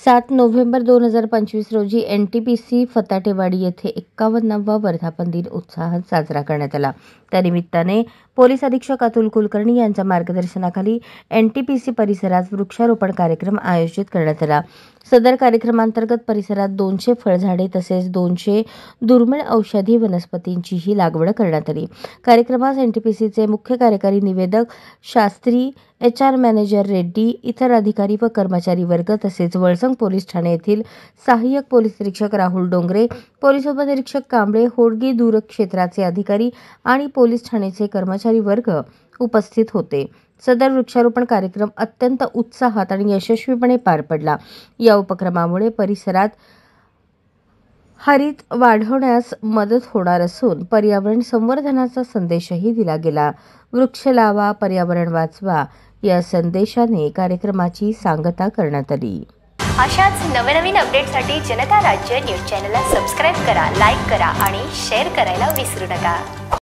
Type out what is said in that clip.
7 November 2025 रोजी NTPC फताटेवाडी येथे 51वा वर्धापन दिन उत्साहात साजरा करण्यात आला। त्यानिमित्ताने पोलीस अधीक्षक अतुल कुलकर्णी यांच्या मार्गदर्शनाखाली NTPC परिसरात वृक्षारोपण कार्यक्रम आयोजित करण्यात आला। सदर कार्यक्रमांतर्गत परिसरात 200 फळझाडे तसेच 200 दुर्मिळ औषधी वनस्पतींचीही लागवड करण्यात आली। कार्यक्रमास NTPCचे मुख्य कार्यकारी निवेदक शास्त्री, HR मॅनेजर रेड्डी, इतर अधिकारी व कर्मचारी वर्ग तसेच वळसंग पोलीस ठाणे येथील सहाय्यक पोलीस निरीक्षक राहुल डोंगरे, पोलीस उपनिरीक्षक कांबळे, होडगी दूर क्षेत्राचे अधिकारी आणि पोलीस ठाणेचे कर्मचारी वर्ग उपस्थित होते। सदर वृक्षारोपण कार्यक्रम अत्यंत उत्साहात आणि यशस्वीपणे पार पडला। या उपक्रमामुळे परिसरात हरित वाढवण्यास मदत होणार असून पर्यावरण संवर्धनाचा संदेशही दिला गेला। वृक्ष लावा, पर्यावरण वाचवा या संदेशाने कार्यक्रमाची सांगता करण्यात आली। अशाच नवनवीन अपडेटसाठी जनता राज्य न्यूज चॅनलला सबस्क्राइब करा, लाईक करा आणि शेअर करायला विसरू नका।